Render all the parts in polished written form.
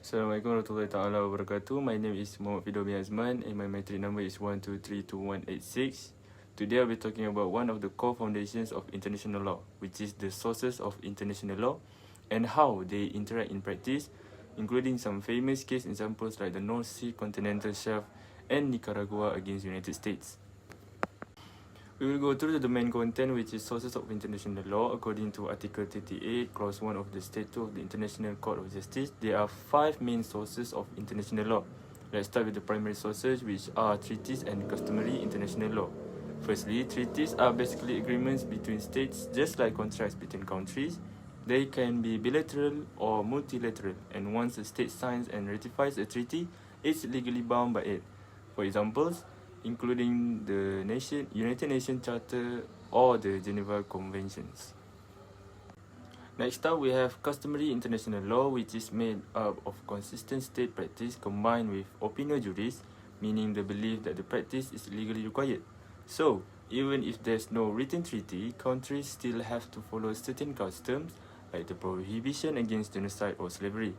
Assalamualaikum warahmatullahi taala wabarakatuh. My name is Firdaus Azman and my metric number is 1232186. Today I'll be talking about one of the core foundations of international law, which is the sources of international law and how they interact in practice, including some famous case examples like the North Sea Continental Shelf and Nicaragua against United States. We will go through the main content, which is sources of international law. According to Article 38, Clause 1 of the Statute of the International Court of Justice, there are 5 main sources of international law. Let's start with the primary sources, which are treaties and customary international law. Firstly, treaties are basically agreements between states, just like contracts between countries. They can be bilateral or multilateral, and once a state signs and ratifies a treaty, it's legally bound by it. For examples, including the United Nations Charter or the Geneva Conventions. Next up, we have customary international law, which is made up of consistent state practice combined with opinio juris, meaning the belief that the practice is legally required. So, even if there's no written treaty, countries still have to follow certain customs, like the prohibition against genocide or slavery,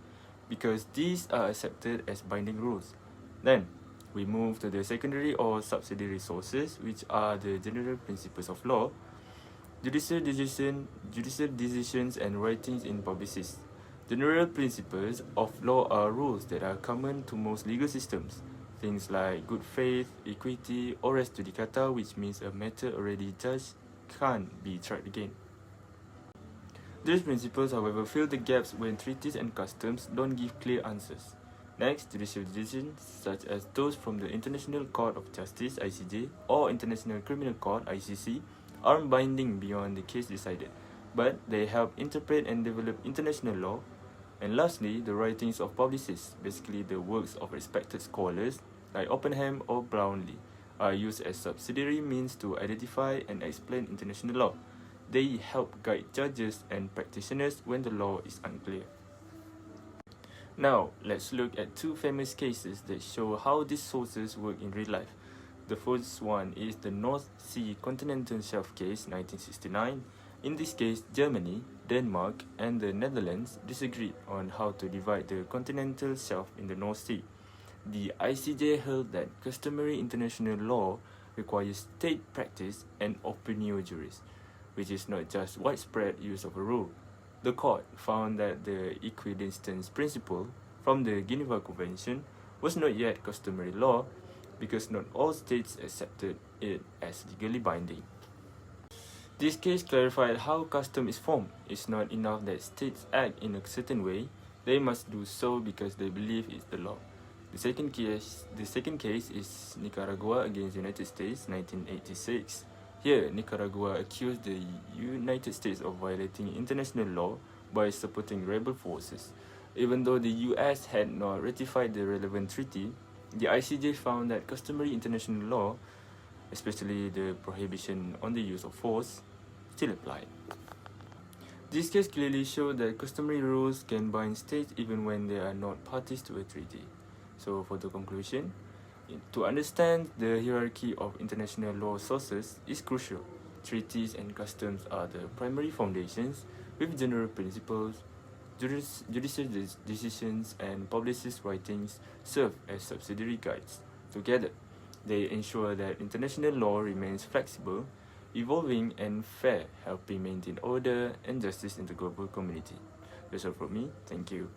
because these are accepted as binding rules. Then, we move to the secondary or subsidiary sources, which are the general principles of law, judicial decisions and writings in publicis. General principles of law are rules that are common to most legal systems. Things like good faith, equity, or res judicata, which means a matter already judged can't be tried again. These principles, however, fill the gaps when treaties and customs don't give clear answers. Next, judicial decisions, such as those from the International Court of Justice (ICJ) or International Criminal Court (ICC), aren't binding beyond the case decided, but they help interpret and develop international law. And lastly, the writings of publicists, basically the works of respected scholars like Oppenheim or Brownlee, are used as subsidiary means to identify and explain international law. They help guide judges and practitioners when the law is unclear. Now, let's look at 2 famous cases that show how these sources work in real life. The first one is the North Sea Continental Shelf case, 1969. In this case, Germany, Denmark, and the Netherlands disagreed on how to divide the continental shelf in the North Sea. The ICJ held that customary international law requires state practice and opinio juris, which is not just widespread use of a rule. The court found that the equidistance principle from the Geneva Convention was not yet customary law because not all states accepted it as legally binding. This case clarified how custom is formed. It's not enough that states act in a certain way, they must do so because they believe it's the law. The second case is Nicaragua against United States, 1986. Here, Nicaragua accused the United States of violating international law by supporting rebel forces. Even though the US had not ratified the relevant treaty, the ICJ found that customary international law, especially the prohibition on the use of force, still applied. This case clearly showed that customary rules can bind states even when they are not parties to a treaty. So, for the conclusion, to understand the hierarchy of international law sources is crucial. Treaties and customs are the primary foundations, with general principles, judicial decisions, and publicist writings serve as subsidiary guides. Together, they ensure that international law remains flexible, evolving, and fair, helping maintain order and justice in the global community. That's all from me. Thank you.